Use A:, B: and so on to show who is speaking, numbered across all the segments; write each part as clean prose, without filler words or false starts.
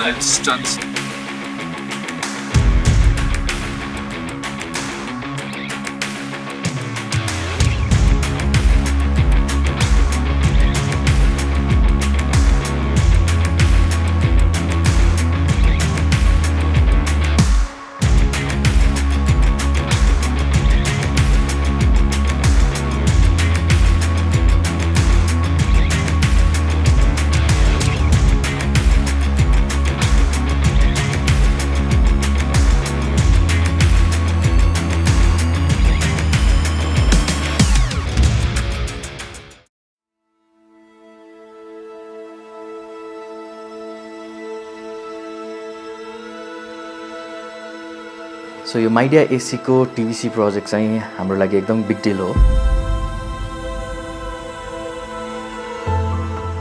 A: It's stunts.
B: So यो Midea AC को टिभिसी project चाहिँ हाम्रो लागि एकदम बिग डिल हो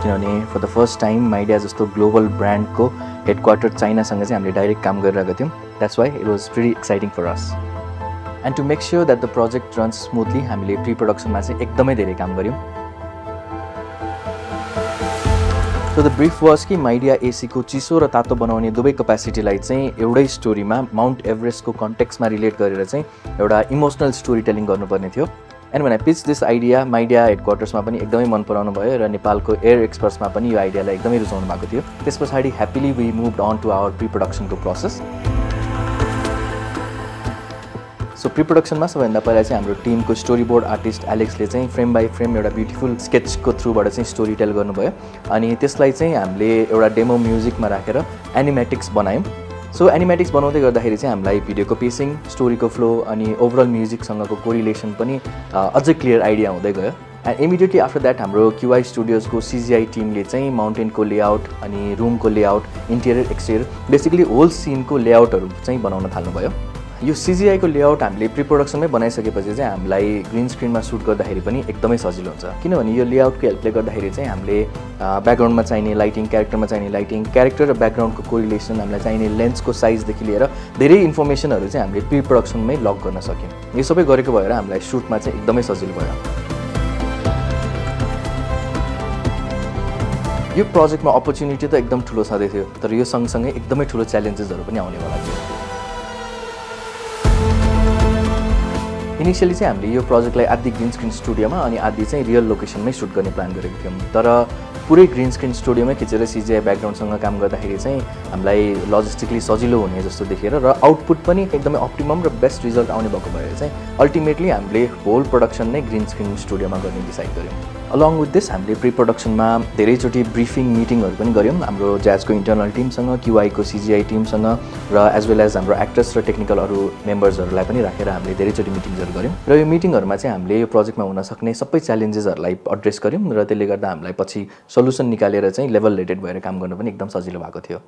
B: किनभने for the first time Midea जस्तो ग्लोबल ब्रान्डको हेडक्वार्टर चाइनासँग चाहिँ हामीले डाइरेक्ट काम गरिरहेको थियौँ that's why it was pretty exciting for us and to make sure that the project runs smoothly हामीले प्री प्रोडक्सनमा चाहिँ एकदमै धेरै काम गऱ्यौँ सो द ब्रिफ वाज कि माइडिया एसीको चिसो र तातो बनाउने दुवै क्यापेसिटीलाई चाहिँ एउटै स्टोरीमा माउन्ट एभरेस्टको कन्टेक्स्टमा रिलेट गरेर चाहिँ एउटा इमोसनल स्टोरी टेलिङ गर्नुपर्ने थियो and when I pitch this idea माइडिया हेडक्वार्टर्समा पनि एकदमै मन पराउनु भयो र नेपालको एयर एक्सपर्ट्समा पनि यो आइडियालाई एकदमै रुचाउनु भएको थियो त्यस पछाडि happily we moved on to our pre प्रोडक्सनको प्रोसेस सो प्री प्रोडक्सनमा सबैभन्दा पहिला चाहिँ हाम्रो टिमको स्टोरी बोर्ड आर्टिस्ट एलेक्सले चाहिँ फ्रेम बाई फ्रेम एउटा ब्युटिफुल स्केचको थ्रुबाट चाहिँ स्टोरी टेल गर्नुभयो अनि त्यसलाई चाहिँ हामीले एउटा डेमो म्युजिकमा राखेर एनिमेटिक्स बनायौँ सो एनिमेटिक्स बनाउँदै गर्दाखेरि चाहिँ हामीलाई भिडियोको पेसिङ स्टोरीको फ्लो अनि ओभरअल म्युजिकसँगको कोरिलेसन पनि अझै क्लियर आइडिया हुँदै गयो एन्ड इमिडिएटली आफ्टर द्याट हाम्रो क्युआई स्टुडियोजको सिजिआई टिमले चाहिँ माउन्टेनको लेआउट अनि रुमको layout interior exterior basically whole सिनको लेआउटहरू चाहिँ बनाउन थाल्नुभयो यो सिजिआईको लेआउट हामीले प्री प्रोडक्सनमै बनाइसकेपछि चाहिँ हामीलाई ग्रिन स्क्रिनमा सुट गर्दाखेरि पनि एकदमै सजिलो हुन्छ किनभने यो लेआउटको हेल्पले गर्दाखेरि चाहिँ हामीले ब्याकग्राउन्डमा चाहिने लाइटिङ क्यारेक्टरमा चाहिने लाइटिङ क्यारेक्टर र ब्याकग्राउन्डको कोरिलेसन हामीलाई चाहिने लेन्सको साइजदेखि लिएर धेरै इन्फर्मेसनहरू चाहिँ हामीले प्री प्रोडक्सनमै लक गर्न सक्यौँ यो सबै गरेको भएर हामीलाई सुटमा चाहिँ एकदमै सजिलो भयो यो प्रोजेक्टमा अपर्च्युनिटी त एकदम ठुलो छँदै थियो तर यो सँगसँगै एकदमै ठुलो च्यालेन्जेसहरू पनि आउनेवाला थियो इनिसियली चाहिँ हामीले यो प्रोजेक्टलाई आधी ग्रिन स्क्रिन स्टुडियोमा अनि आधी चाहिँ रियल लोकेसनमै सुट गर्ने प्लान गरेको थियौँ तर पुरै ग्रिन स्क्रिन स्टुडियोमै खिचेर सिजिआई ब्याकग्राउन्डसँग काम गर्दाखेरि चाहिँ हामीलाई लजिस्टिकली सजिलो हुने जस्तो देखेर र आउटपुट पनि एकदमै अप्टिमम र बेस्ट रिजल्ट आउने भएको भएर चाहिँ अल्टिमेटली हामीले होल प्रोडक्सन नै ग्रिन स्क्रिन स्टुडियोमा गर्ने डिसाइड गऱ्यौँ अलङ विथ दिस हामीले प्री प्रोडक्सनमा धेरैचोटि ब्रिफिङ मिटिङहरू पनि गऱ्यौँ हाम्रो ज्याजको इन्टर्नल टिमसँग क्युआईको सिजिआई टिमसँग र एज वेल एज हाम्रो एक्टर्स र टेक्निकल अरू मेम्बर्सहरूलाई पनि राखेर हामीले धेरैचोटि मिटिङ्सहरू गऱ्यौँ र यो मिटिङहरूमा चाहिँ हामीले यो प्रोजेक्टमा हुन सक्ने सबै च्यालेन्जेसहरूलाई एड्रेस गऱ्यौँ र त्यसले गर्दा हामीलाई पछि सल्युसन निकालेर चाहिँ लेभल रेटेड भएर काम गर्न पनि एकदम सजिलो भएको थियो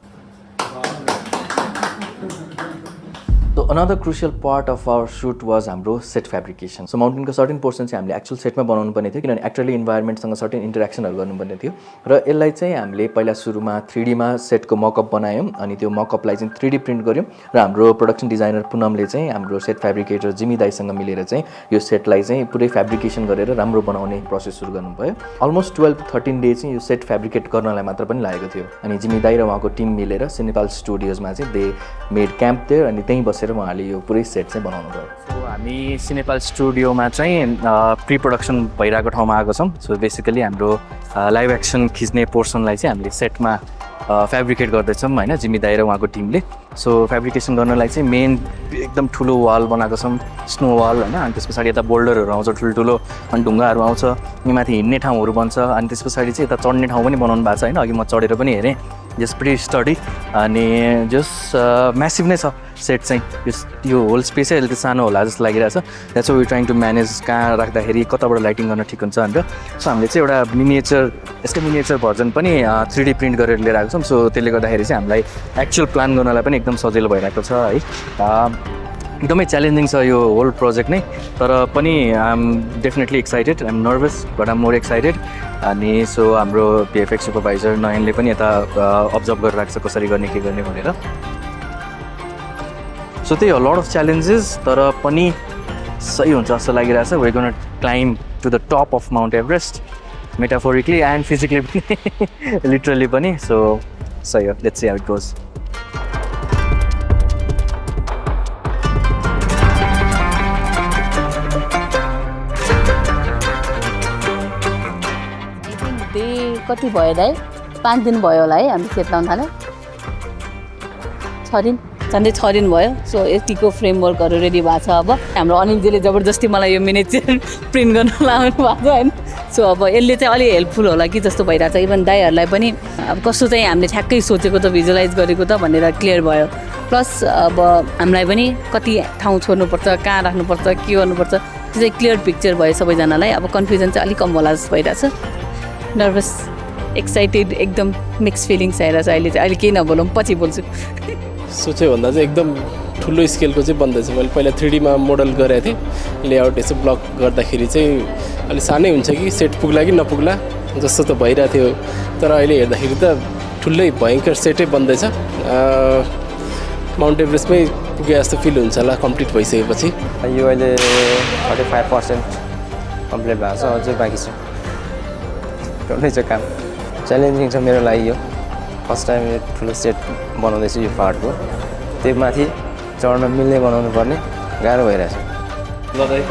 B: So another crucial part of our shoot was हाम्रो सेट फेब्रिकेसन सो माउन्टेनको सर्टेन पोर्सन चाहिँ हामीले एक्चुअल सेटमा बनाउनु पर्ने थियो किनभने एक्टरले इन्भाइरोमेन्टसँग सर्टेन इन्टरेक्सनहरू गर्नुपर्ने थियो र यसलाई चाहिँ हामीले पहिला सुरुमा 3Dमा सेटको मकअप बनायौँ अनि त्यो मकअपलाई चाहिँ 3D प्रिन्ट गऱ्यौँ र हाम्रो प्रोडक्सन डिजाइनर पुनमले चाहिँ हाम्रो सेट फेब्रिकेटर जिमी दाईसँग मिलेर चाहिँ यो सेटलाई चाहिँ पुरै फेब्रिकेसन गरेर राम्रो बनाउने प्रोसेस सुरु गर्नुभयो अलमोस्ट 12-13 डे चाहिँ यो सेट फेब्रिकेट गर्नलाई मात्र पनि लागेको थियो अनि जिमी दाई र उहाँको टिम मिलेर सिनेपाल स्टुडियोजमा चाहिँ दे मेड क्याम्प देयर अनि त्यहीँ बसेर उहाँले यो पुरै सेट चाहिँ बनाउनु भयो सो हामी सिनेपाल स्टुडियोमा चाहिँ प्री प्रोडक्सन भइरहेको ठाउँमा आएको छौँ सो बेसिकली हाम्रो लाइभ एक्सन खिच्ने पोर्सनलाई चाहिँ हामीले सेटमा फेब्रिकेट गर्दैछौँ होइन जिमी दाई र उहाँको टिमले सो फेब्रिकेसन गर्नलाई चाहिँ मेन एकदम ठुलो वाल बनाएको छौँ स्नो वाल होइन अनि त्यस पछाडि यता बोल्डरहरू आउँछ ठुल्ठुलो अनि ढुङ्गाहरू आउँछ अनि माथि हिँड्ने ठाउँहरू बन्छ अनि त्यस पछाडि चाहिँ यता चढ्ने ठाउँ पनि बनाउनु भएको छ होइन अघि म चढेर पनि हेरेँ जस प्रिटी स्टडी अनि जस म्यासिभ नै छ सेट चाहिँ यो होल स्पेसै अलिकति सानो होला जस्तो लागिरहेको छ that's we trying to manage कहाँ राख्दाखेरि कताबाट लाइटिङ गर्न ठिक हुन्छ भनेर सो हामीले चाहिँ एउटा यसको मिनिएचर भर्जन पनि 3D प्रिन्ट गरेर लिएर आएको छौँ सो त्यसले गर्दाखेरि चाहिँ हामीलाई एक्चुअल प्लान गर्नलाई पनि एकदम सजिलो भइरहेको छ है एकदमै च्यालेन्जिङ छ यो होल प्रोजेक्ट नै तर पनि I am definitely excited I am nervous but I am more excited अनि सो हाम्रो भिएफएक्स सुपरभाइजर नयनले पनि यता अब्जर्भ गरिरहेको छ कसरी गर्ने के गर्ने भनेर सो त्यही हो लट अफ च्यालेन्जेस तर पनि सही हुन्छ जस्तो लागिरहेको छ we gonna climb to the top of mount Everest metaphorically and physically पनि लिटरली पनि सो सही हो let's see how it goes
A: कति भयो दाइ 5 दिन भयो होला है हामी सेट लाउन थाले 6 दिन झन्डै 6 दिन भयो सो यतिको फ्रेमवर्कहरू रेडी भएको छ अब हाम्रो अनिलजीले जबरजस्ती मलाई यो मिनिएचर प्रिन्ट गर्न लाउनु भएको छ हैन सो अब यसले चाहिँ अलि हेल्पफुल होला कि जस्तो भइरहेछ इभन दाइहरूलाई पनि अब कस्तो चाहिँ हामीले ठ्याक्कै सोचेको त भिजुअलाइज गरेको त भनेर क्लियर भयो प्लस अब हामीलाई पनि कति ठाउँ छोड्नुपर्छ कहाँ राख्नुपर्छ के गर्नुपर्छ त्यो चाहिँ क्लियर पिक्चर भयो सबैजनालाई अब कन्फ्युजन चाहिँ अलिक कम होला जस्तो भइरहेछ नर्भस एक्साइटेड एकदम मिक्स फिलिङ्स आइरहेछ अहिले चाहिँ अहिले केही नबोलौँ पछि बोल्छु
C: सोचे भन्दा चाहिँ एकदम ठुलो स्केलको चाहिँ बन्दैछ मैले पहिला 3D मा मोडल गरेको थिएँ लेआउट यसो ब्लक गर्दाखेरि चाहिँ अलि सानै हुन्छ कि सेट पुग्ला कि नपुग्ला जस्तो त भइरहेको थियो तर अहिले हेर्दाखेरि त ठुलै भयङ्कर सेटै बन्दैछ माउन्ट एभरेस्टमै पुगे जस्तो फिल हुन्छ होला कम्प्लिट भइसकेपछि
D: यो अहिले 45% कम्प्लिट भएको छ अझै बाँकी छ टन्नै छ काम च्यालेन्जिङ छ मेरो लागि यो फर्स्ट टाइम यो ठुलो सेट बनाउँदैछु यो पार्टको त्यो माथि चढ्न मिल्ने बनाउनु पर्ने गाह्रो भइरहेछ
C: ल दाइ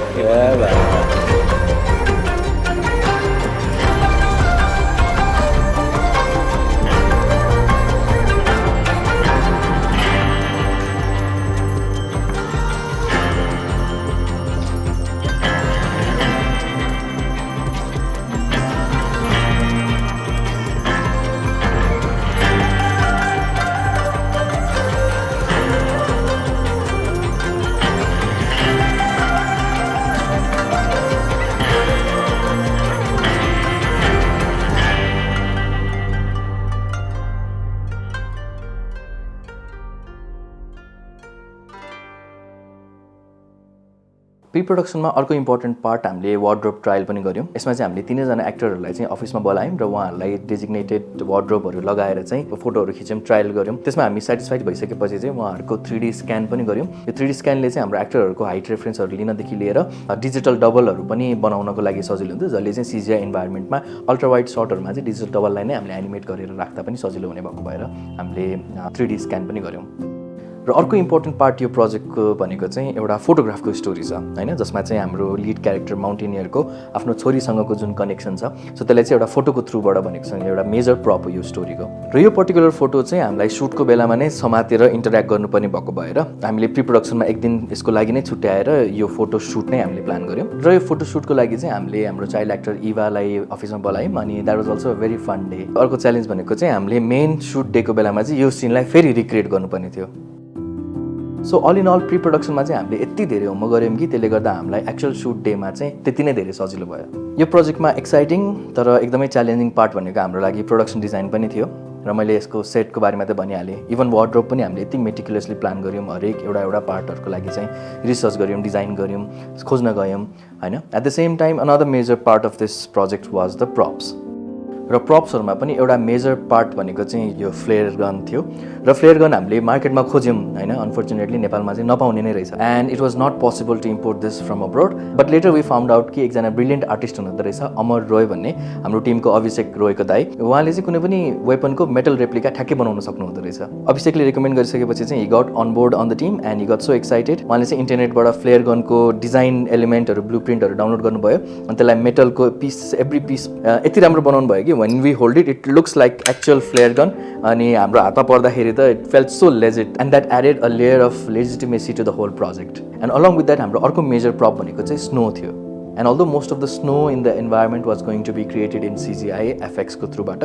B: प्री प्रोडक्सनमा अर्को इम्पोर्टेन्ट पार्ट हामीले वार्डरोब ट्रायल पनि गऱ्यौँ यसमा चाहिँ हामीले 3 जना एक्टरहरूलाई चाहिँ अफिसमा बोलायौँ र उहाँहरूलाई डेजिग्नेटेड वार्डरोबहरू लगाएर चाहिँ फोटोहरू खिच्यौँ ट्रायल गऱ्यौँ त्यसमा हामी सेटिस्फाइड भइसकेपछि चाहिँ उहाँहरूको 3D स्क्यान पनि गऱ्यौँ यो 3D स्क्यानले चाहिँ हाम्रो एक्टरहरूको हाइट रेफरेन्सहरू लिनदेखि लिएर डिजिटल डबलहरू पनि बनाउनको लागि सजिलो हुन्छ जसले चाहिँ सिजिआई इन्भाइरोमेन्टमा अल्ट्रा वाइड सटहरूमा चाहिँ डिजिटल डबललाई नै हामीले एनिमेट गरेर राख्दा पनि सजिलो हुने भएको भएर हामीले 3D स्क्यान पनि गऱ्यौँ र अर्को इम्पोर्टेन्ट पार्ट यो प्रोजेक्टको भनेको चाहिँ एउटा फोटोग्राफको स्टोरी छ हैन जसमा चाहिँ हाम्रो लिड क्यारेक्टर माउन्टेनियरको आफ्नो छोरीसँगको जुन कनेक्सन छ सो त्यसलाई चाहिँ एउटा फोटोको थ्रुबाट भनेको छ एउटा मेजर प्रप हो यो स्टोरीको र यो पर्टिकुलर फोटो चाहिँ हामीलाई सुटको बेलामा नै समातेर इन्टरेक्ट गर्नुपर्ने भएको भएर हामीले प्री प्रोडक्सनमा एक दिन यसको लागि नै छुट्याएर यो फोटो सुट नै हामीले प्लान गऱ्यौँ र यो फोटो सुटको लागि चाहिँ हामीले हाम्रो चाइल्ड एक्टर इभालाई अफिसमा बोलायौँ अनि that was also a very fun day अर्को च्यालेन्ज भनेको चाहिँ हामीले मेन सुट डेको बेलामा चाहिँ यो सिनलाई फेरि रिक्रिएट गर्नुपर्ने थियो so all in all pre प्रोडक्सनमा चाहिँ हामीले यति धेरै होमवर्क गऱ्यौँ कि त्यसले गर्दा हामीलाई एक्चुअल सुट डेमा चाहिँ त्यति नै धेरै सजिलो भयो यो प्रोजेक्टमा एक्साइटिङ तर एकदमै च्यालेन्जिङ पार्ट भनेको हाम्रो लागि प्रोडक्सन डिजाइन पनि थियो र मैले यसको सेटको बारेमा त भनिहालेँ इभन वार्डरोब पनि हामीले यति मेटिकुलसली प्लान गऱ्यौँ हरेक एउटा पार्टहरूको लागि चाहिँ रिसर्च गऱ्यौँ डिजाइन गऱ्यौँ खोज्न गयौँ होइन at the same time another major part of this project was the props र प्रप्सहरूमा पनि एउटा मेजर पार्ट भनेको चाहिँ यो फ्लेयर गन थियो र फ्लेयर गन हामीले मार्केटमा खोज्यौँ होइन अनफर्चुनेटली नेपालमा चाहिँ नपाउने नै रहेछ and it was not possible to import this from abroad but later we found out कि एकजना ब्रिलियन्ट आर्टिस्ट हुनुहुँदो रहेछ अमर रोय भन्ने हाम्रो टिमको अभिषेक रोयको दाइ उहाँले चाहिँ कुनै पनि वेपनको मेटल रेप्लिका ठ्याक्कै बनाउन सक्नुहुँदो रहेछ अभिषेकले रेकमेन्ड गरिसकेपछि चाहिँ he got on board on the team and he got so excited उहाँले चाहिँ इन्टरनेटबाट फ्लेयर गनको डिजाइन एलिमेन्टहरू ब्लु प्रिन्टहरू डाउनलोड गर्नुभयो अनि त्यसलाई मेटलको पिस एभ्री पिस यति राम्रो बनाउनु भयो कि when we hold it, it looks like actual flare gun अनि हाम्रो हातमा पर्दाखेरि त it felt so legit and that added a layer of legitimacy to the whole project and along with that हाम्रो अर्को मेजर प्रप भनेको चाहिँ स्नो थियो and although most of the snow in the environment was going to be created in CGI FX को थ्रुबाट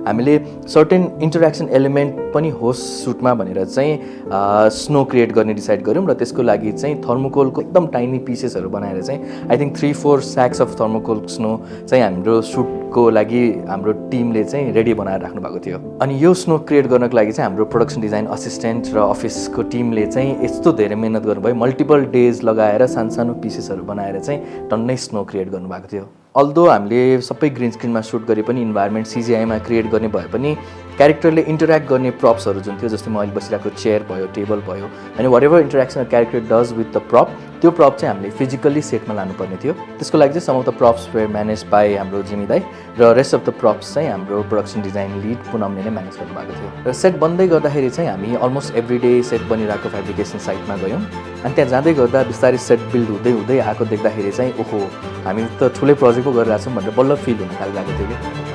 B: हामीले certain interaction element पनि होस् सुटमा भनेर चाहिँ स्नो क्रिएट गर्ने डिसाइड गऱ्यौँ र त्यसको लागि चाहिँ थर्मोकोलको एकदम टाइनी पिसेसहरू बनाएर चाहिँ I think 3-4 sacks of thermocol snow चाहिँ हाम्रो सुटको लागि हाम्रो टिमले चाहिँ रेडी बनाएर राख्नु भएको थियो अनि यो स्नो क्रिएट गर्नको लागि चाहिँ हाम्रो प्रोडक्सन डिजाइन असिस्टेन्ट र अफिसको टिमले चाहिँ यस्तो धेरै मेहनत गर्नुभयो मल्टिपल डेज लगाएर सानो पिसेसहरू बनाएर चाहिँ टन्नै स्नो क्रिएट गर्नुभएको थियो अल्दो हामीले सबै ग्रिन स्क्रिनमा सुट गरे पनि इन्भाइरोमेन्ट सिजिआईमा क्रिएट गर्ने भए पनि क्यारेक्टरले इन्टरेक्ट गर्ने प्रप्सहरू जुन थियो जस्तै म अहिले बसिरहेको चेयर भयो टेबल भयो अनि whatever interaction character does with the prop त्यो प्रप चाहिँ हामीले फिजिकल्ली सेटमा लानुपर्ने थियो त्यसको लागि चाहिँ some of the props were manage by हाम्रो जिमी दाई र रेस्ट अफ द प्रप्स चाहिँ हाम्रो प्रोडक्सन डिजाइन लिड पुनमले नै म्यानेज गर्नुभएको थियो र सेट बन्दै गर्दाखेरि चाहिँ हामी अलमोस्ट एभ्री डे सेट बनिरहेको फेब्रिकेसन साइटमा गयौँ अनि त्यहाँ जाँदै गर्दा बिस्तारै सेट बिल्ड हुँदै आएको देख्दाखेरि चाहिँ ओहो हामी त ठुलै प्रोजेक्ट पो गरिरहेछौँ भनेर बल्ल फिल हुन थालिरहेको थियो कि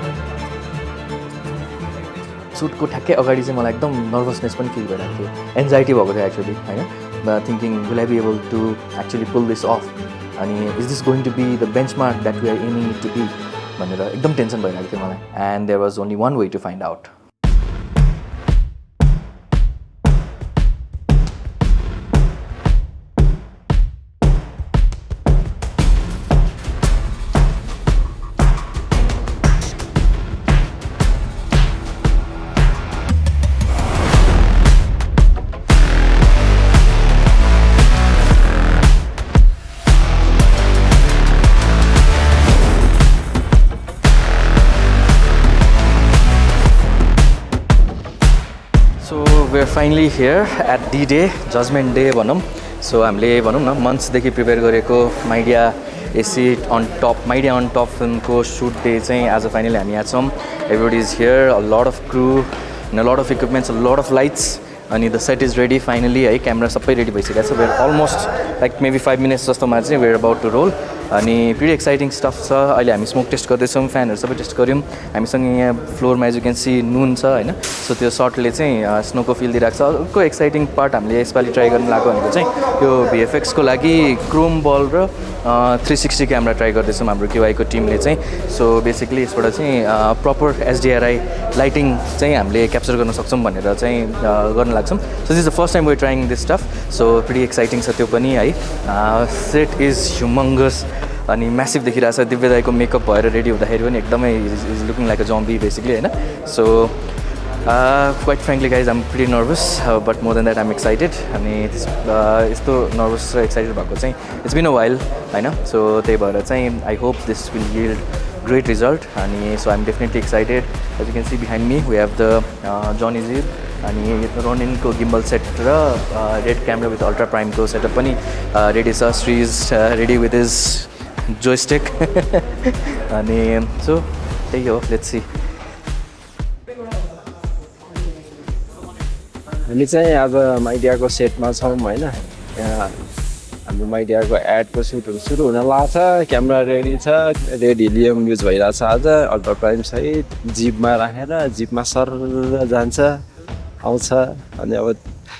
B: सुटको ठ्याक्कै अगाडि चाहिँ मलाई एकदम नर्भसनेस पनि फिल भइरहेको थियो, एन्जाइटी भएको थियो एक्चुअली होइन, thinking will I be able to actually pull this off अनि is this going to be the benchmark that we are aiming to be भनेर एकदम टेन्सन भइरहेको थियो मलाई and there was only one way to find out. We are finally here at D-Day, Judgment Day भनौँ. So हामीले भनौँ न मन्थ्सदेखि प्रिपेयर गरेको मिडिया एसी on top media on top फिल्मको सुट डे चाहिँ आज फाइनली हामी यहाँ छौँ. Everybody is here, a lot of crew and a lot of equipments, a lot of lights अनि the set is ready finally है. क्यामेरा सबै रेडी भइसकेको छ. We're almost like maybe 5 minutes जस्तोमा चाहिँ वेयर अबाउट टु रोल अनि pretty exciting stuff छ. अहिले हामी स्मोक टेस्ट गर्दैछौँ, फ्यानहरू सबै टेस्ट गऱ्यौँ. हामीसँग यहाँ फ्लोरमा एज यु क्यान सी नुन छ होइन. सो त्यो सर्टले चाहिँ स्नोको फिल दिइरहेको छ. अर्को एक्साइटिङ पार्ट हामीले यसपालि ट्राई गर्नु लागेको भनेको चाहिँ यो भिएफएक्सको लागि क्रोम बल र 360 क्यामेरा ट्राई गर्दैछौँ हाम्रो क्युआईको टिमले चाहिँ. सो बेसिकली यसबाट चाहिँ प्रपर एचडिआरआई लाइटिङ चाहिँ हामीले क्याप्चर गर्न सक्छौँ भनेर चाहिँ गर्न लाग्छौँ. So this the first time we trying this stuff. So pretty exciting छ त्यो पनि है. सेट इज ह्युमङ्गस अनि म्यासिभ देखिरहेको छ. दिव्य दाईको मेकअप भएर रेडी हुँदाखेरि पनि एकदमै is looking like a zombie basically होइन. So quite frankly guys I'm pretty nervous but more than that I'm excited. अनि यस्तो नर्भस र एक्साइटेड भएको चाहिँ इट्स बिन अ वाइल होइन. सो त्यही भएर चाहिँ I hope this will yield great result. अनि so I'm definitely excited. As you can see behind me we have the jenny jib अनि रोनिनको गिम्बल सेट र red camera with ultra प्राइमको setup पनि ready छ. Shri is ready with his joystick अनि so त्यही हो. Let's C.
D: हामी चाहिँ आज मिडियाको सेटमा छौँ होइन. यहाँ हाम्रो मिडियाको एडको सुटहरू सुरु हुन लाग्छ. क्यामेरा रेडी छ, रेड हिलियम युज भइरहेछ आज अल्ट्रा प्राइम सहित. जिपमा राखेर जिपमा सर जान्छ आउँछ अनि अब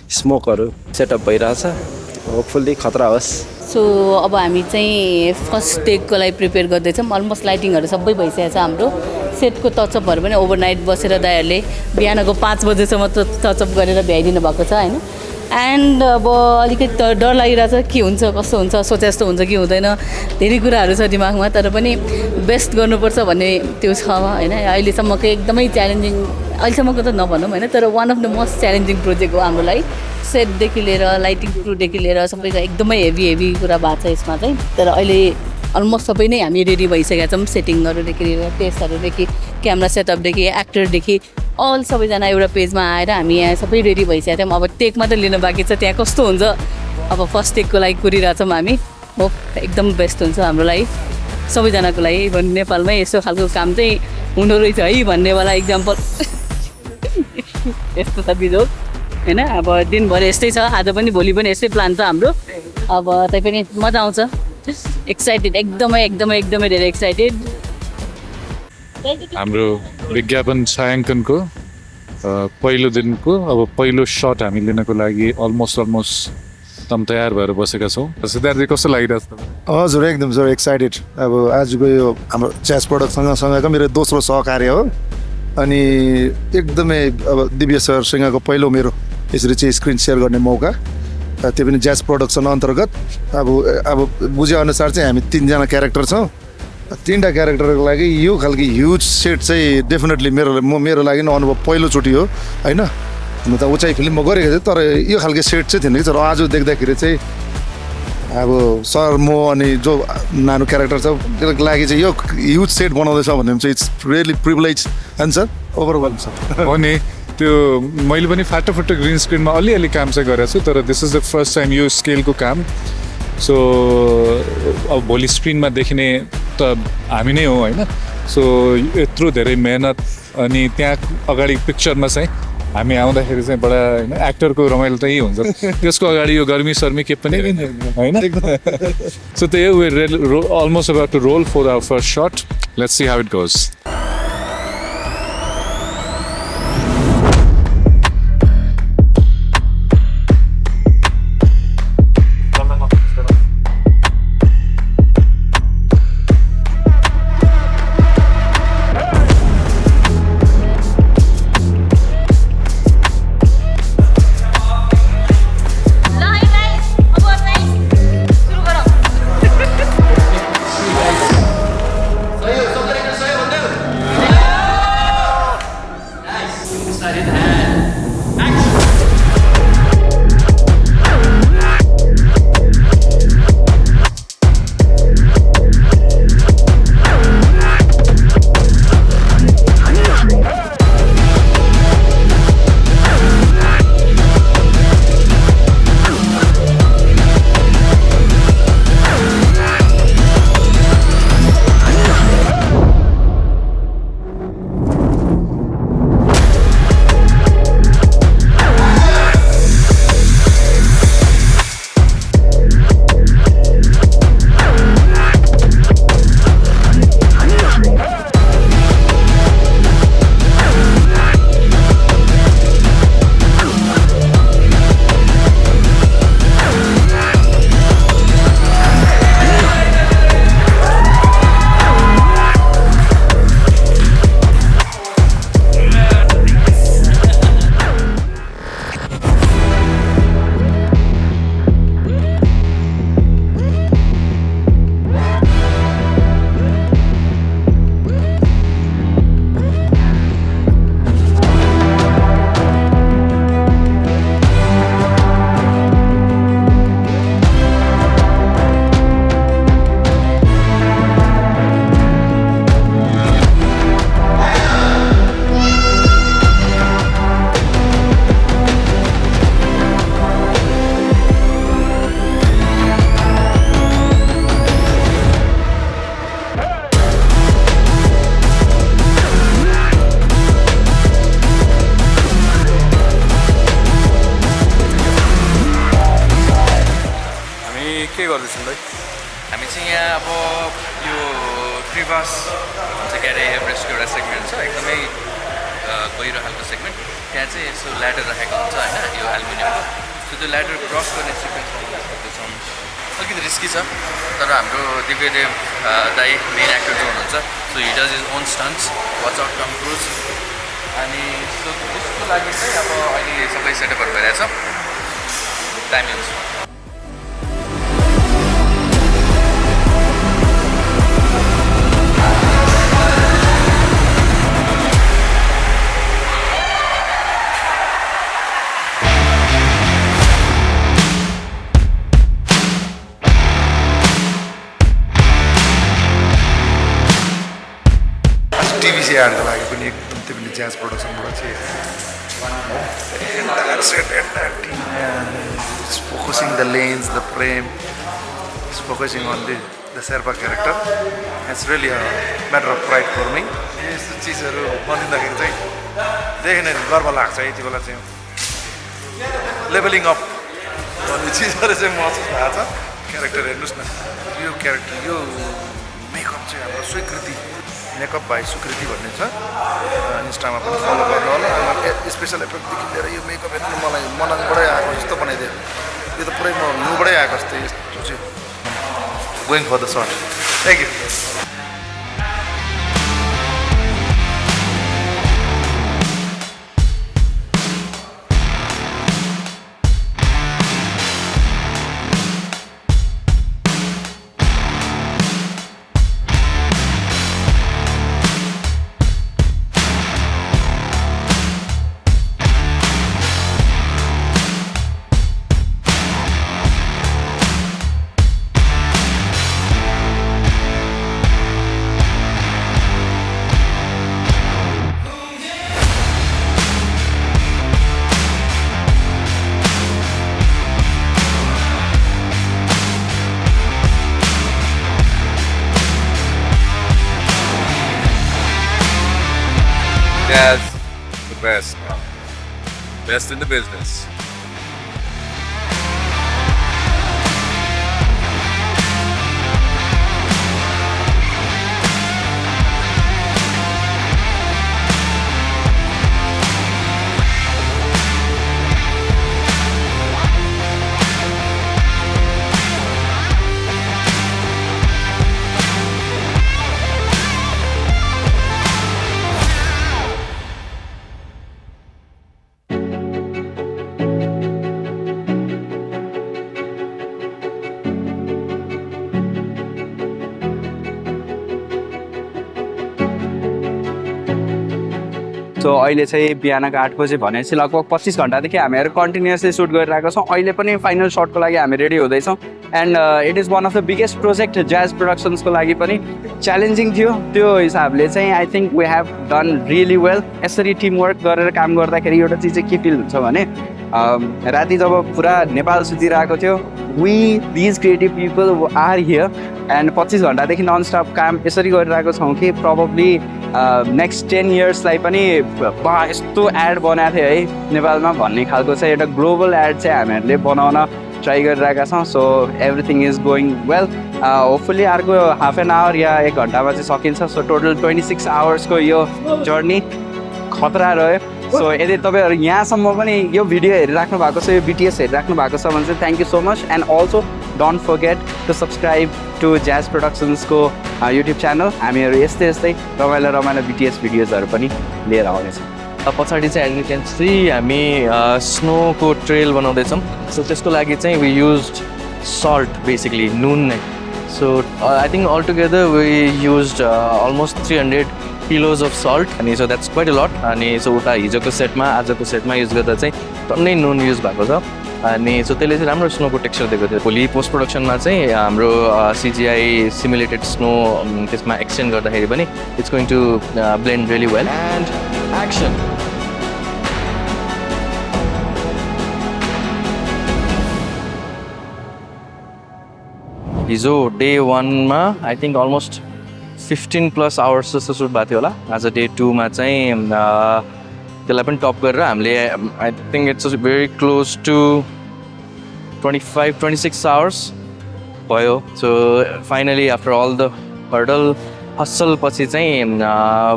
D: स्मोकहरू सेटअप भइरहेछ. होपफुल्ली खतरा होस्.
A: सो अब हामी चाहिँ फर्स्ट टेकको लागि प्रिपेयर गर्दैछौँ. अलमोस्ट लाइटिङहरू सबै भइसकेको छ. हाम्रो सेटको टचअपहरू पनि ओभरनाइट बसेर दाइहरूले बिहानको 5 बजेसम्म टचअप गरेर भ्याइदिनु भएको छ होइन. एन्ड अब अलिकति डर लागिरहेछ के हुन्छ कस्तो हुन्छ, सोचे जस्तो हुन्छ कि हुँदैन, धेरै कुराहरू छ दिमागमा. तर पनि बेस्ट गर्नुपर्छ भन्ने त्यो छ होइन. अहिलेसम्मको एकदमै च्यालेन्जिङ, अहिलेसम्मको त नभनौँ होइन, तर one of the most challenging project हो हाम्रो लागि. सेटदेखि लिएर लाइटिङ क्रुदेखि लिएर सबैको एकदमै हेभी कुरा भएको छ यसमा चाहिँ. तर अहिले अलमोस्ट सबै नै हामी रेडी भइसकेका छौँ. सेटिङहरूदेखि लिएर टेस्टहरूदेखि क्यामेरा सेटअपदेखि एक्टरदेखि अल सबैजना एउटा पेजमा आएर हामी यहाँ सबै रेडी भइसकेका थियौँ. अब टेक मात्रै लिनु बाँकी छ. त्यहाँ कस्तो हुन्छ अब फर्स्ट टेकको लागि कुरिरहेछौँ हामी. होप एकदम बेस्ट हुन्छ हाम्रो लागि सबैजनाको लागि. नेपालमै यस्तो खालको काम चाहिँ हुँदो रहेछ है भन्नेवाला इक्जाम्पल यस्तो छ बिजोग होइन. अब दिनभरि यस्तै छ, आज पनि भोलि पनि यस्तै प्लान छ हाम्रो. अब तै पनि मजा आउँछ. एक्साइटेड, एकदमै धेरै एक्साइटेड.
E: हाम्रो विज्ञापन छायाङ्कनको पहिलो दिनको अब पहिलो सट हामी लिनको लागि अलमोस्ट एकदम तयार भएर बसेका छौँ. सिद्धार्थजी कस्तो लागिरहेछ?
F: हजुर एकदम सर एक्साइटेड. अब आजको यो हाम्रो च्यास प्रडक्टसँगसँगैको मेरो दोस्रो सहकार्य हो अनि एकदमै अब दिव्य सरसँगको पहिलो मेरो यसरी चाहिँ स्क्रिन सेयर गर्ने मौका, त्यो पनि ज्याज प्रोडक्सन अन्तर्गत. अब बुझेअनुसार चाहिँ हामी 3जना क्यारेक्टर छौँ. 3टा क्यारेक्टरको लागि यो खालको ह्युज सेट चाहिँ डेफिनेटली मेरो लागि नै अनुभव पहिलोचोटि हो होइन. हुन त उचाइ फिल्म म गरेको थिएँ तर यो खालको सेट चाहिँ थिएन कि. तर आज देख्दाखेरि चाहिँ अब सर म अनि जो नानो क्यारेक्टर छ त्यसको लागि चाहिँ यो ह्युज सेट बनाउँदैछ भने चाहिँ it's really privilege answer overall छ.
E: हो नि, त्यो मैले पनि फाटोफुट्टो ग्रिन स्क्रिनमा अलिअलि काम चाहिँ गरेको छु तर this is the first time यो स्केलको काम. सो अब भोलि स्क्रिनमा देखिने त हामी नै हो होइन. सो यत्रो धेरै मेहनत अनि त्यहाँ अगाडि पिक्चरमा चाहिँ हामी आउँदाखेरि चाहिँ बडा होइन एक्टरको रमाइलो त यही हुन्छ. त्यसको अगाडि यो गर्मी सर्मी के पनि होइन. सो त्यही we're almost about to roll for our first shot. Let's see how it goes.
B: क्रिभास हुन्छ के अरे एभरेस्टको एउटा सेगमेन्ट छ एकदमै गहिरो खालको सेगमेन्ट त्यहाँ चाहिँ यसो ल्याडर राखेको हुन्छ होइन यो एल्युमिनियमको सो त्यो ल्याडर क्रस गर्ने सिक्वेन्स बनाउन सक्दैछौँ अलिकति रिस्की छ तर हाम्रो दिव्यदेव दाई मेन एक्टर जो हुनुहुन्छ so he does his own stunts watch out Tom Cruise अनि सो त्यसको लागि चाहिँ अब अहिले सबै सेटअपहरू भइरहेछ दामी हुन्छ
F: टिभी एडको लागि पनि एकदम त्यो पनि ज्याज प्रोडक्सनबाट चाहिँ focusing the lens the frame focusing on the Sherpa character it's really a matter of pride for me यस्तो चिजहरू बनिँदाखेरि चाहिँ देखेन गर्व लाग्छ यति बेला चाहिँ लेभलिङ अप भन्ने चिजहरू चाहिँ महसुस भएको छ क्यारेक्टर हेर्नुहोस् न यो क्यारेक्टर यो मेकअप चाहिँ हाम्रो स्वीकृति मेकअप बाई सुकृति भन्ने छ इन्स्टामा पनि फलो गर्नु होला स्पेसल इफेक्टदेखि लिएर यो मेकअप हेर्नु मलाई मनबाट आएको जस्तो बनाइदियो यो त पुरै म न्युबाटै आएको जस्तो यस्तो चाहिँ going for the shot thank you
G: Jazz, the best. Best in the business.
H: So अहिले चाहिँ बिहानको 8 बजे भनेपछि लगभग 25 घन्टादेखि हामीहरू कन्टिन्युसली सुट गरिरहेको छौँ अहिले पनि फाइनल सटको लागि हामी रेडी हुँदैछौँ and it is one of the biggest project Jazz प्रोडक्सन्सको लागि पनि च्यालेन्जिङ थियो त्यो हिसाबले चाहिँ I think we have done really well यसरी टिमवर्क गरेर काम गर्दाखेरि एउटा चिज चाहिँ के फिल हुन्छ भने राति जब पुरा नेपाल सुतिरहेको थियो we these creative people are here and 25 घन्टादेखि नन स्टप काम यसरी गरिरहेको छौँ कि प्रोबब्ली नेक्स्ट 10 इयर्सलाई पनि बा यस्तो एड बनाएको थियो है नेपालमा भन्ने खालको चाहिँ एउटा ग्लोबल एड चाहिँ हामीहरूले बनाउन ट्राई गरिरहेका छौँ so everything is going well hopefully अर्को हाफ एन आवर या 1 घन्टामा चाहिँ सकिन्छ सो टोटल 26 आवर्सको यो जर्नी खतरा रह्यो सो यदि तपाईँहरू यहाँसम्म पनि यो भिडियो हेरिराख्नु भएको छ यो बिटिएस हेरिराख्नु भएको छ भने चाहिँ thank you so much and also don't forget to subscribe to Jazz प्रोडक्सन्सको युट्युब च्यानल हामीहरू यस्तै यस्तै रमाइलो बिटिएस भिडियोजहरू पनि लिएर आउनेछौँ
B: पछाडि चाहिँ एग्रिटेन्स चाहिँ हामी स्नोको ट्रेल बनाउँदैछौँ सो त्यसको लागि चाहिँ वी युज्ड सल्ट बेसिकली नुन नै so I think all together we used almost 300 kilos of salt अनि so that's quite a lot अनि सो उता हिजोको सेटमा आजको सेटमा युज गर्दा चाहिँ टन्नै नुन युज भएको छ अनि सो त्यसले चाहिँ राम्रो स्नोको टेक्सचर दिएको थियो भोलि पोस्ट प्रोडक्सनमा चाहिँ हाम्रो सिजिआई सिमुलेटेड स्नो त्यसमा एक्सटेन्ड गर्दाखेरि पनि it's going to blend really well and action हिजो डे 1मा आई थिङ्क अलमोस्ट 15+ आवर्स जस्तो सुट भएको थियो होला आज डे 2मा चाहिँ त्यसलाई पनि टप गरेर हामीले I think it's very close to 25-26 hours भयो so finally after all the hurdle hustle पछि चाहिँ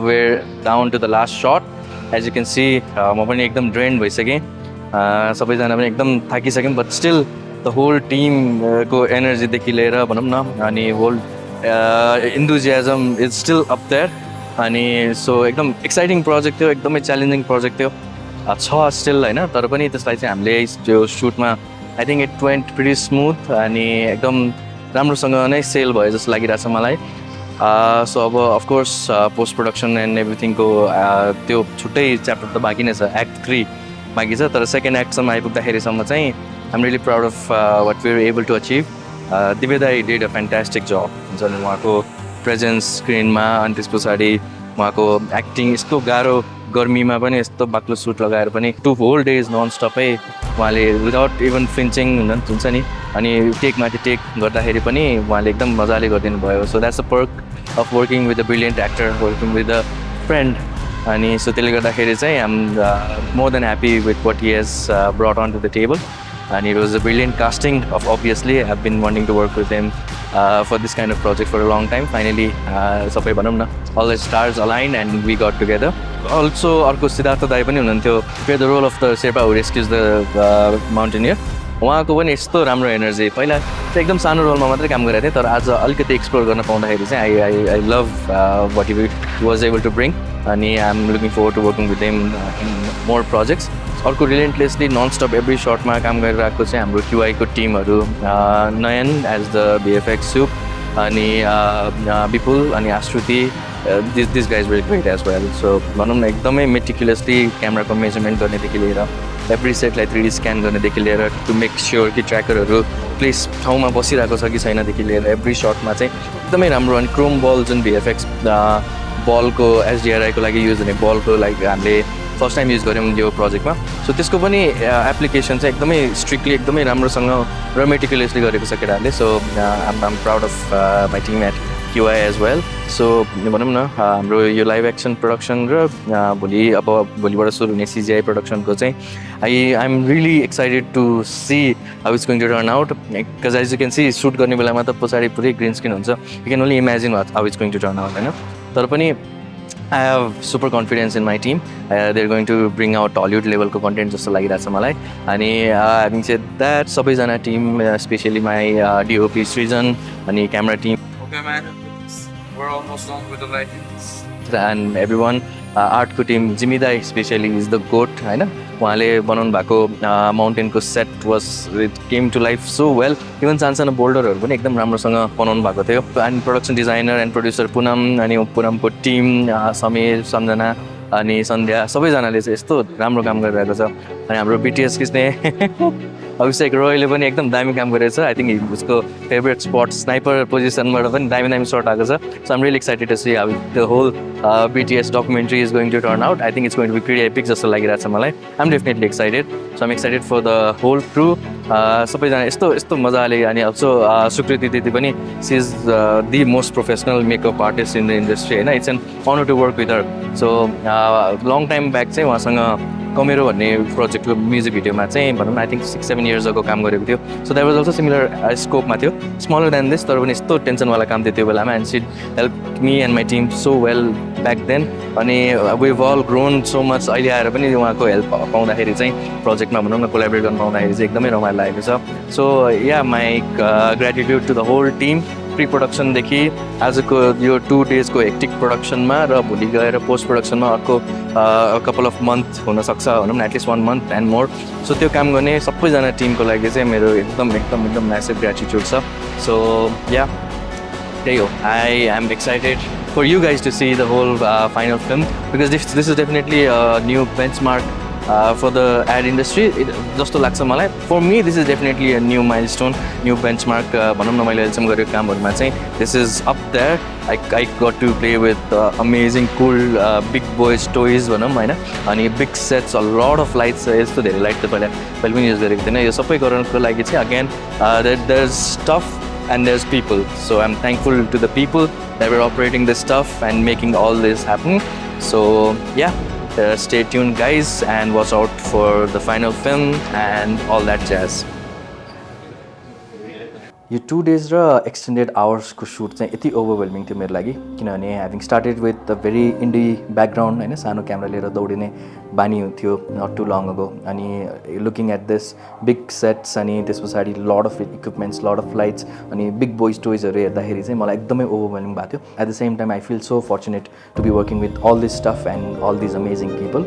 B: we're down to the last shot as you can see म पनि एकदम ड्रेन्ड भइसकेँ सबैजना पनि एकदम थाकिसक्यौँ बट स्टिल द होल टिमको एनर्जीदेखि लिएर भनौँ न अनि whole enthusiasm is still up there अनि सो एकदम एक्साइटिङ प्रोजेक्ट थियो एकदमै च्यालेन्जिङ प्रोजेक्ट थियो छ स्टिल होइन तर पनि त्यसलाई चाहिँ हामीले त्यो सुटमा I think it went pretty smooth अनि एकदम राम्रोसँग नै सेल भयो जस्तो लागिरहेछ मलाई सो अब अफकोर्स पोस्ट प्रडक्सन एन्ड एभ्रिथिङको त्यो छुट्टै च्याप्टर त बाँकी नै छ एक्ट 3 बाँकी छ तर सेकेन्ड एक्टसम्म आइपुग्दाखेरिसम्म चाहिँ I'm really proud of what we were able to achieve Divya दाइ डिड अ फ्यान्टास्टिक जब हुन्छ नि उहाँको प्रेजेन्स स्क्रिनमा अनि त्यस पछाडि उहाँको एक्टिङ यस्तो गाह्रो गर्मीमा पनि यस्तो बाक्लो सुट लगाएर पनि 2 होल डेज नन स्टपै उहाँले विदाउट इभन फ्लिन्चिङ हुन्छ नि अनि टेकमाथि टेक गर्दाखेरि पनि उहाँले एकदम मजाले गरिदिनु भयो so that's a perk of working with a brilliant actor working with a friend अनि सो त्यसले गर्दाखेरि चाहिँ I'm more than happy with what he has brought on to the table and it was a brilliant casting of obviously I've been wanting to work with him for this kind of project for a long time finally sabai bhanau na all the stars aligned and we got together also arko Siddharth dai pani hununtyo play the role of the Sherpa who rescues the mountaineer उहाँको पनि यस्तो राम्रो energy पहिला चाहिँ एकदम सानो रोलमा मात्रै काम गरेको थिएँ तर आज अलिकति एक्सप्लोर गर्न पाउँदाखेरि चाहिँ I love what he was able to bring अनि I am looking forward to working with them in more projects अर्को रिलेन्टलेसली ननस्टप एभ्री सर्टमा काम गरिरहेको चाहिँ हाम्रो क्युआईको टिमहरू Nayan as the VFX sup अनि विपुल अनि Ashruti this guys very great as well so भनौँ न एकदमै मेटिकुलसली क्यामेराको मेजरमेन्ट गर्नेदेखि लिएर एभ्री सेटलाई 3D स्क्यान गर्नेदेखि लिएर टु मेक स्योर कि ट्र्याकरहरू प्लेस ठाउँमा बसिरहेको छ कि छैनदेखि लिएर एभ्री सर्टमा चाहिँ एकदमै राम्रो अनि क्रोम बल जुन भिएफएक्स बलको एसडिआरआईको लागि युज हुने बलको लागि हामीले फर्स्ट टाइम युज गऱ्यौँ यो प्रोजेक्टमा सो त्यसको पनि एप्लिकेसन चाहिँ एकदमै स्ट्रिक्टली एकदमै राम्रोसँग र मेटिकुलसली गरेको छ केटाहरूले so I'm proud of my team at QI as well so भनौँ न हाम्रो यो लाइभ एक्सन प्रडक्सन र भोलिबाट सुरु हुने सिजिआई प्रडक्सनको चाहिँ I'm really excited to see how it's going to turn out because as you can see shoot गर्ने बेलामा त पछाडि पुरै ग्रिन स्क्रिन हुन्छ you can only imagine how it's going to turn out होइन तर पनि I have super confidence in my team. They're going to bring out Hollywood level को content जस्तो लागिरहेछ मलाई अनि having said that सबैजना team especially my DOP Srijan अनि camera team
G: Okay man, we're almost done with the lightings.
B: and everyone आर्टको team जिमिदा especially is the goat होइन उहाँले बनाउनु भएको माउन्टेनको set was it came to life so well even सानसानो बोल्डरहरू पनि एकदम राम्रोसँग बनाउनु भएको थियो and production designer and producer Punam अनि पुनमको टिम समीर सम्झना अनि सन्ध्या सबैजनाले चाहिँ यस्तो राम्रो काम गरिरहेको छ अनि हाम्रो बिटिएस खिच्ने अभिषेक रोयले पनि एकदम दामी काम गरेको छ आई थिङ्क उसको फेभरेट स्पट स्नाइपर पोजिसनबाट पनि दामी दामी सर्ट आएको छ so I'm really excited to see how the whole BTS documentary is going to turn out I think it's going to be pretty epic जस्तो लागिरहेको छ मलाई I am definitely excited so I'm excited for the whole crew सबैजना यस्तो मजाले अनि also Sukriti दिदी पनि she is the most professional makeup artist in the industry होइन it's an honour to work with her so long time back चाहिँ उहाँसँग कमेरो भन्ने प्रोजेक्टको म्युजिक भिडियोमा चाहिँ भनौँ न आई थिङ्क 6-7 इयर्स अगो काम गरेको थियो so that was also similar स्कोपमा थियो स्मलर देन दिस तर पनि यस्तो टेन्सनवाला काम थियो त्यो बेलामा and she'd help me and my team so well back then अनि we all grown so much अहिले आएर पनि उहाँको हेल्प पाउँदाखेरि चाहिँ प्रोजेक्टमा भनौँ न कोलाबरेट गर्न पाउँदाखेरि चाहिँ एकदमै रमाइलो लागेको छ so yeah my gratitude to the whole team pre प्रडक्सनदेखि आजको यो 2 डेजको हेक्टिक प्रडक्सनमा र भोलि गएर पोस्ट प्रडक्सनमा अर्को कपाल अफ मन्थ हुनसक्छ भनौँ न at least 1 month and more so त्यो काम गर्ने सबैजना टिमको लागि चाहिँ मेरो एकदम म्यासिभ ग्रेटिट्युड छ सो या त्यही हो I am excited for you guys to see the whole final film because this is definitely new benchmark for the ad industry जस्तो लाग्छ मलाई for me this is definitely a new milestone new benchmark भनौँ न मैले अहिलेसम्म गरेको कामहरूमा चाहिँ दिस is up there I got to play with amazing cool big boys toys भनौँ होइन अनि big sets a lot of lights यस्तो धेरै लाइट त पहिला पनि युज गरेको थिएन यो सबै गर्नको लागि चाहिँ again there is stuff and there is people so I am thankful to the people that are operating this stuff and making all this happen so yeah stay tuned guys and watch out for the final film and all that jazz. यो 2 days र extended आवर्सको suit चाहिँ यति overwhelming थियो मेरो लागि किनभने having started with the very indie background होइन सानो क्यामेरा लिएर दौडिने बानी थियो नट टु लङ अगो अनि looking at this big sets अनि त्यस पछाडि lot of equipments lot of lights अनि बिग बोइज टोइजहरू हेर्दाखेरि चाहिँ मलाई एकदमै ओभरवेल्मिङ भएको थियो at the same time I feel so fortunate to be working with all this stuff and all these amazing people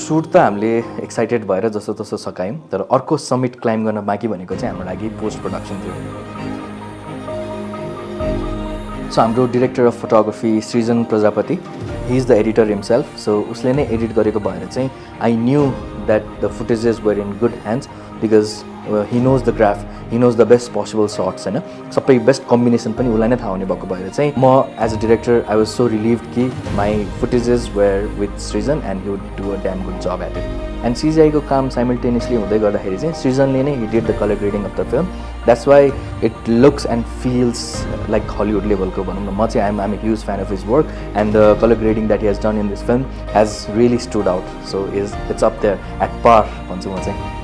B: shoot त हामीले एक्साइटेड भएर जस्तो तस्तो सकायौँ तर अर्को समिट क्लाइम्ब गर्न बाँकी भनेको चाहिँ हाम्रो लागि पोस्ट प्रोडक्सन थियो सो हाम्रो director of photography Srijan Prajapati he is the editor himself so उसले नै एडिट गरेको भएर चाहिँ I knew that the footages were in good hands because he knows the craft he knows the best possible shots होइन सबै best combination पनि उसलाई नै थाहा हुने भएको भएर चाहिँ म as a director I was so relieved कि my footages were with Srijan and he would do a damn good job at it and सिजिआईको काम साइमल्टेनियसली हुँदै गर्दाखेरि चाहिँ सृजनले नै he did the colour grading of the film that's why it looks and feels like Hollywood लेभलको भनौँ न म चाहिँ I'm a huge fan of his work and the colour grading that he has done in this film he's really stood out so it's up there at par भन्छु म चाहिँ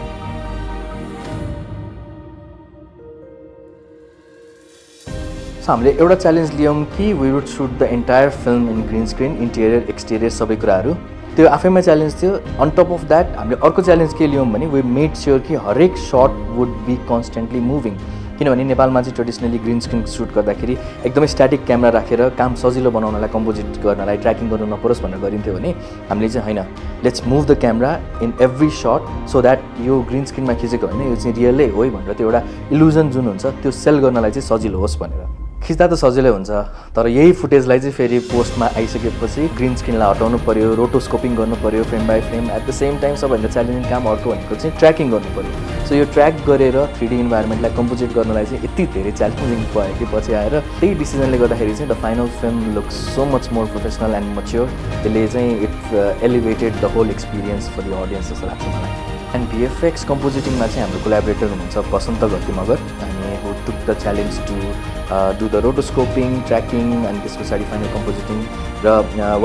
B: हामीले एउटा च्यालेन्ज लियौँ कि we would shoot the entire film in green screen interior exterior सबै कुराहरू त्यो आफैमा च्यालेन्ज थियो अन टप अफ द्याट हामीले अर्को च्यालेन्ज के लियौँ भने वी मेड स्योर कि हरेक shot would be constantly moving किनभने नेपालमा चाहिँ ट्रेडिसनली ग्रिन स्क्रिन सुट गर्दाखेरि एकदमै स्ट्याटिक क्यामेरा राखेर काम सजिलो बनाउनलाई कम्पोजिट गर्नलाई ट्र्याकिङ गर्नु नपरोस् भनेर गरिन्थ्यो भने हामीले चाहिँ होइन let's move the camera in every shot so that यो ग्रिन स्क्रिनमा खिचेको होइन यो चाहिँ रियलै हो भनेर त्यो एउटा इल्युजन जुन हुन्छ त्यो सेल गर्नलाई चाहिँ सजिलो होस् भनेर खिच्दा त सजिलै हुन्छ तर यही फुटेजलाई चाहिँ फेरि पोस्टमा आइसकेपछि ग्रिन स्क्रिनलाई हटाउनु पऱ्यो रोटोस्कोपिङ गर्नु पऱ्यो frame by frame at the same time सबैभन्दा च्यालेन्जिङ काम अर्को भनेको चाहिँ ट्र्याकिङ गर्नु पऱ्यो सो यो ट्र्याक गरेर 3D इन्भाइरोमेन्टलाई कम्पोजिट गर्नलाई चाहिँ यति धेरै च्यालेन्जिङ भयो कि पछि आएर त्यही डिसिजनले गर्दाखेरि चाहिँ the final film looks so much more professional and mature त्यसले चाहिँ it elevated the whole experience for the audience जस्तो लाग्छ मलाई एन्ड भिएफएक्स कम्पोजिटिङमा चाहिँ हाम्रो कोलाबोरेटर हुनुहुन्छ बसन्त घटी मगर अनि who took the challenge to do the rotoscoping tracking अनि त्यस पछाडि फाइनल कम्पोजिटिङ र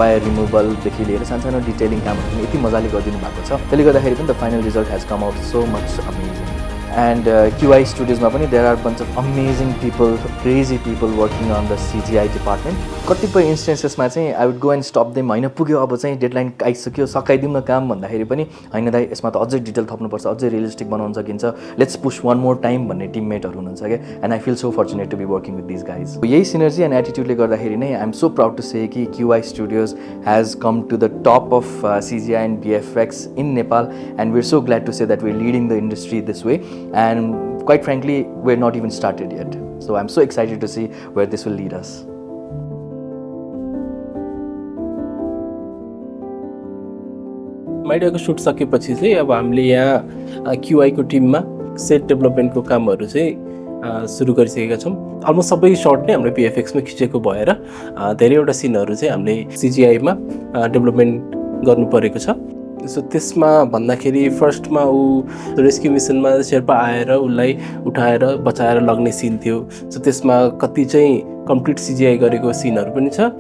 B: वायर रिमुभलदेखि लिएर सानो डिटेलिङ कामहरू पनि यति मजाले गरिदिनु भएको छ त्यसले गर्दाखेरि पनि the final result has come out so much amazing and QI स्टुडियोजमा पनि there are bunch of amazing people crazy people working on the CGI department कतिपय इन्स्टेन्सेसमा चाहिँ I would go and stop them होइन पुग्यो अब चाहिँ डेडलाइन आइसक्यो सकाइदिउँ न काम भन्दाखेरि पनि होइन दाइ यसमा त अझै डिटेल थप्नुपर्छ अझै रियलिस्टिक बनाउन सकिन्छ let's push one more time भन्ने टिममेटहरू हुनुहुन्छ क्या and I feel so fortunate to be working with this guys यही सिनर्जी एन्ड एटिट्युडले गर्दाखेरि नै I am so proud to say कि QI studios has come to the top of CGI and VFX in Nepal and we are so glad to say that we are leading the industry this way and quite frankly we're not even started yet so I'm so excited to see where this will lead us
C: माइडियाको shoot सकेपछि चाहिँ अब हामीले यहाँ क्युआईको टिममा set डेभलपमेन्टको कामहरू चाहिँ सुरु गरिसकेका छौँ अलमोस्ट सबै सर्ट नै हाम्रो भिएफएक्समा खिचेको भएर धेरैवटा सिनहरू चाहिँ हामीले सिजिआईमा डेभलपमेन्ट गर्नु परेको छ सो त्यसमा भन्दाखेरि फर्स्टमा ऊ रेस्क्यु मिसनमा शेर्पा आएर उसलाई उठाएर बचाएर लग्ने सिन थियो सो त्यसमा कति चाहिँ कम्प्लिट सिजिआई गरेको सिनहरू पनि छ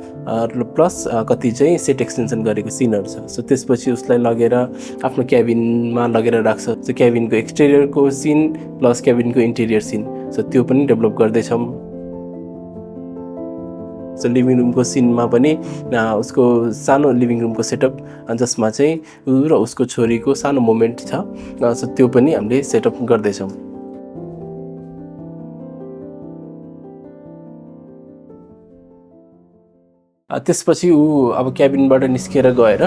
C: प्लस कति चाहिँ सेट एक्सटेन्सन गरेको सिनहरू छ सो त्यसपछि उसलाई लगेर आफ्नो क्याबिनमा लगेर राख्छ सो क्याबिनको एक्सटेरियरको सिन प्लस क्याबिनको इन्टेरियर सिन सो त्यो पनि डेभलप गर्दैछौँ सो लिभिङ रुमको सिनमा पनि उसको सानो लिभिङ रुमको सेटअप जसमा चाहिँ ऊ र उसको छोरीको सानो मोमेन्ट छ सो त्यो पनि हामीले सेटअप गर्दैछौँ त्यसपछि ऊ अब क्याबिनबाट निस्केर गएर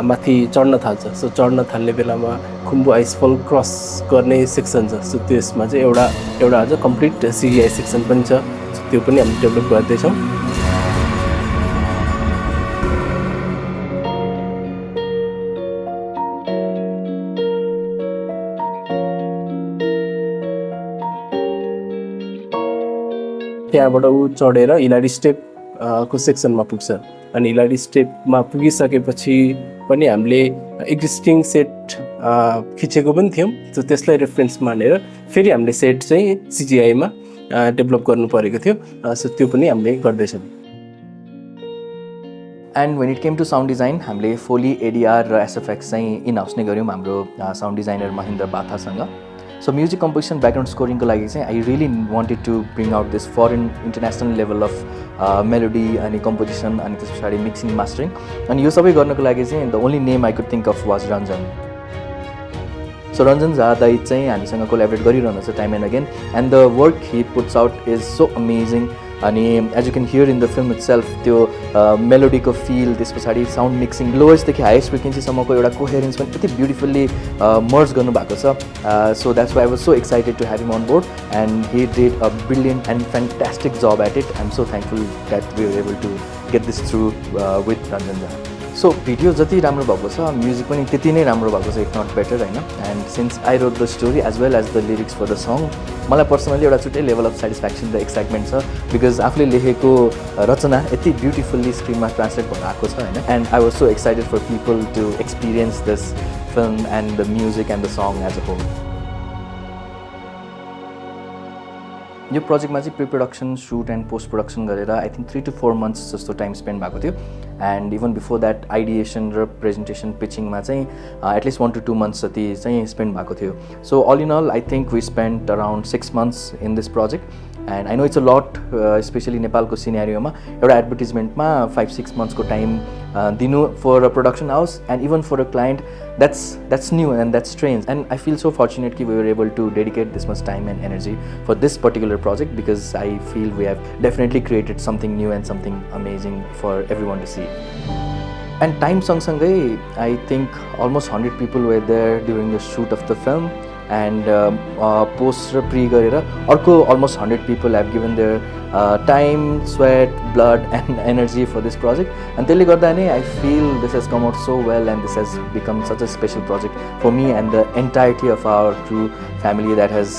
C: माथि चढ्न थाल्छ सो चढ्न थाल्ने बेलामा खुम्बु आइसफल क्रस गर्ने सेक्सन छ सो त्यसमा चाहिँ एउटा अझ कम्प्लिट सिजिआई सेक्सन पनि छ त्यो पनि हामीले डेभलप गर्दैछौँ त्यहाँबाट ऊ चढेर हिलारी स्टेप को सेक्सनमा पुग्छ अनि हिलारी स्टेपमा पुगिसकेपछि पनि हामीले एक्जिस्टिङ सेट खिचेको पनि थियौँ सो त्यसलाई रेफरेन्स मानेर फेरि हामीले सेट चाहिँ सिजिआईमा डेभलप गर्नु परेको थियो सो त्यो पनि हामीले गर्दैछौँ
B: and when it came to sound design हामीले फोली एडिआर र एसएफएक्स चाहिँ इन हाउस नै गऱ्यौँ हाम्रो साउन्ड डिजाइनर महेन्द्र बाथासँग. सो म्युजिक कम्पोजिसन ब्याकग्राउन्ड स्कोरिङको लागि चाहिँ I really wanted to bring out this foreign international level of melody अनि कम्पोजिसन अनि त्यस पछाडि मिक्सिङ मास्टरिङ. अनि यो सबै गर्नको लागि चाहिँ the only name I could think of was Ranjan. So Ranjan Jha दाइ चाहिँ हामीसँग कोलाबरेट गरिरहनु छ time and again and the work he puts out is so amazing. अनि as you can hear in the film itself त्यो मेलोडीको feel, त्यस पछाडि साउन्ड मिक्सिङ लोएस्टदेखि हाइएस्ट फ्रिक्वेन्सीसम्मको एउटा कोहेरेन्स पनि यति ब्युटिफुल्ली मर्ज गर्नुभएको छ. So that's why I was so excited to have him on board and he did a brilliant and fantastic job at it. I am so thankful that we were able to get this through with Ranjan Jha. So video जति राम्रो भएको छ music पनि त्यति नै राम्रो भएको छ, इफ नट बेटर होइन. And since I wrote the story as well as the lyrics for the song, मलाई पर्सनली एउटा छुट्टै लेभल अफ सेटिस्फ्याक्सन र एक्साइटमेन्ट छ बिकज आफूले लेखेको रचना यति ब्युटिफुल्ली स्क्रिनमा ट्रान्सलेट भएर आएको छ होइन. And I was so excited for people to experience this film and the music and the song as a whole. यो प्रोजेक्टमा चाहिँ preproduction shoot and post production गरेर आई थिङ्क 3 to 4 months जस्तो time spend भएको थियो. And even before that ideation र presentation पिचिङमा चाहिँ at least 1 to 2 months जति चाहिँ स्पेन्ड भएको थियो. So all in all I think we spend around 6 months in this project. And I know it's a lot specially नेपालको सिनेरियोमा एउटा एडभर्टिजमेन्टमा 5-6 months को टाइम दिनु for a production house and even for a client that's new and that's strange. And I feel so fortunate that we were able to dedicate this much time and energy for this particular project because I feel we have definitely created something new and something amazing for everyone to see. And time सँगसँगै I think almost 100 people were there during the shoot of the film. And post र pre गरेर अर्को almost 100 people have given their time, sweat, blood and energy for this project. And त्यसले गर्दा नै I feel this has come out so well and this has become such a special project for me and the entirety of our crew family that has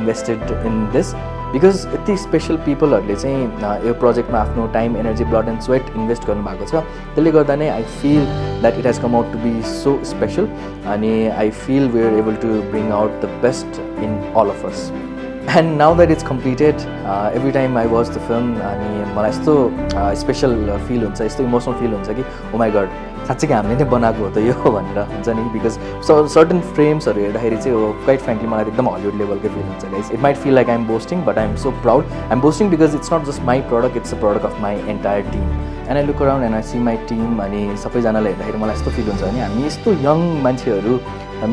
B: invested in this. Because यति special पिपलहरूले चाहिँ यो प्रोजेक्टमा आफ्नो time, energy, blood and sweat invest गर्नुभएको छ. त्यसले गर्दा नै I feel that it has come out to be so special. अनि I feel we are able to bring out the best in all of us. And now that it's completed every time I watch the film अनि मलाई यस्तो special feel हुन्छ, यस्तो emotional feel हुन्छ कि ओ my God साँच्चै हामीले नै बनाएको हो त यो भनेर हुन्छ नि. बिकज सर्टन फ्रेम्सहरू हेर्दाखेरि चाहिँ हो क्वाइट फ्रेङ्कली मलाई एकदम हलिउड लेभलकै फिल हुन्छ guys. It might feel like I am boasting but I am so proud. I am boasting because it's not just my product, it's a product of my entire team. And I look around and I see my team. अनि सबैजनालाई हेर्दाखेरि मलाई यस्तो feel हुन्छ भने हामी यस्तो young मान्छेहरू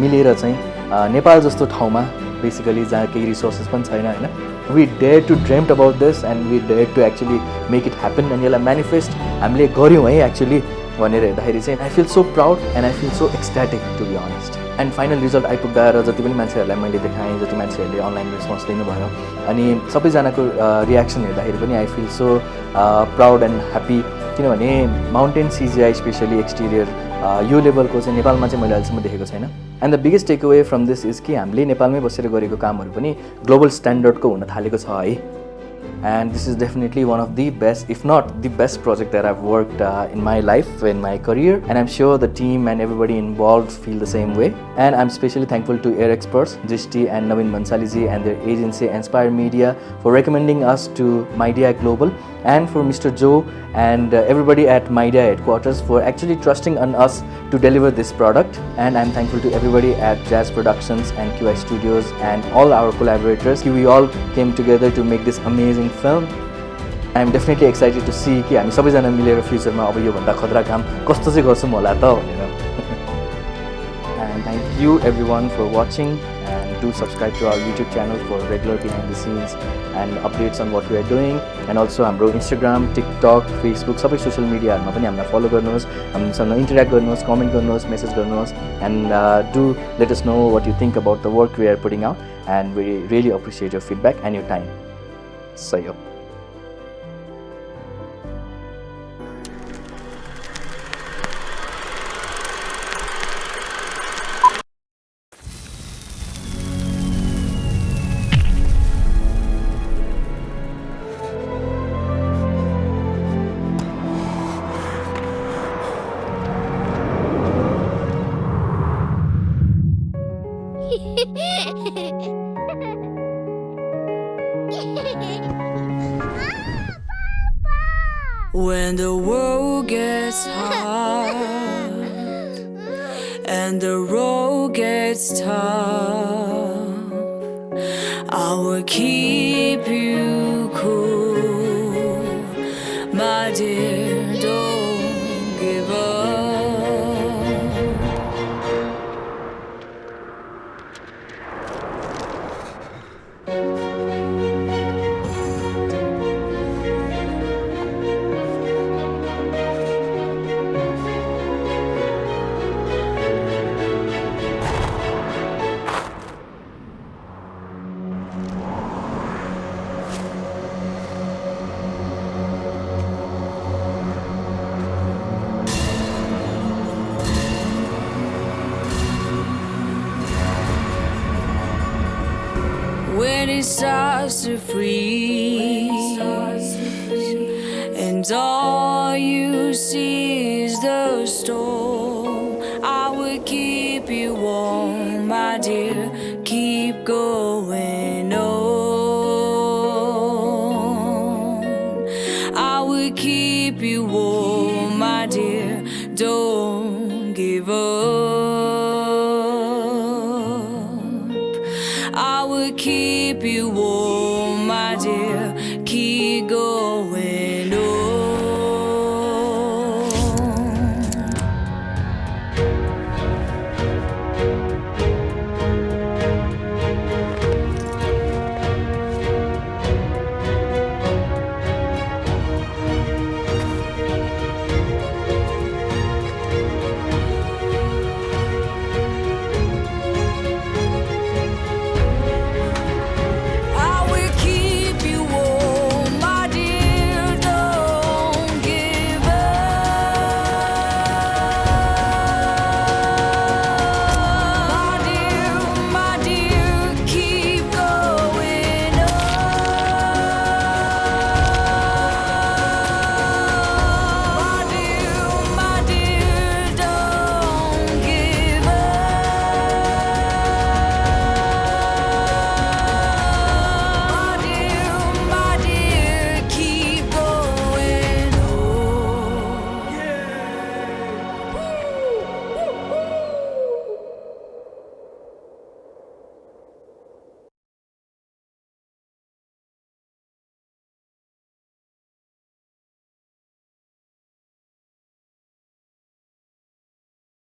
B: मिलेर चाहिँ नेपाल जस्तो ठाउँमा बेसिकली जहाँ केही रिसोर्सेस पनि छैन होइन, we dare to dreamed about this and we dare to actually make it happen. अनि यसलाई म्यानिफेस्ट हामीले गऱ्यौँ है एक्चुली भनेर हेर्दाखेरि चाहिँ I feel so proud and I feel so ecstatic to be honest. And final result आइपुग्दा र जति पनि मान्छेहरूलाई मैले देखाएँ, जति मान्छेहरूले अनलाइन रेस्पोन्स दिनुभयो अनि सबैजनाको रियाक्सन हेर्दाखेरि पनि I feel so proud and happy. किनभने माउन्टेन सिजिआई स्पेसली एक्सटिरियर यो लेभलको चाहिँ नेपालमा चाहिँ मैले अहिलेसम्म देखेको छैन. And the biggest takeaway from this is कि हामीले नेपालमै बसेर गरेको कामहरू पनि ग्लोबल स्ट्यान्डर्डको हुन थालेको छ है. And this is definitely one of the best, if not the best project that I've worked in my life, in my career. And I'm sure the team and everybody involved feel the same way. And I'm especially thankful to Air Experts, Drishti and Naveen Mansaliji and their agency Enspire Media for recommending us to Midea Global, and for Mr. Joe and everybody at Midea headquarters for actually trusting on us to deliver this product. And I'm thankful to everybody at Jazz Productions and QI Studios and all our collaborators. We all came together to make this amazing film. I'm definitely excited to see कि हामी सबैजना मिलेर फ्युचरमा अब योभन्दा खतरा काम कस्तो चाहिँ गर्छौँ होला त भनेर. And thank you everyone for watching, and do subscribe to our YouTube channel for regular behind the scenes and updates on what we are doing. And also हाम्रो Instagram, TikTok, Facebook सबै सोसियल मिडियाहरूमा पनि हामीलाई follow गर्नुहोस्, हामीसँग interact गर्नुहोस्, comment गर्नुहोस्, message गर्नुहोस्. And do let us know what you think about the work we are putting out, and we really appreciate your feedback and your time. Sayo.
I: When the world gets hard and the road gets tough, I will keep you cool, my dear, don't give up. When it starts to freeze and all you see is the storm, I will keep you warm, my dear, keep going on. I will keep you warm, my dear, don't give up. I will keep you warm, my dear, keep going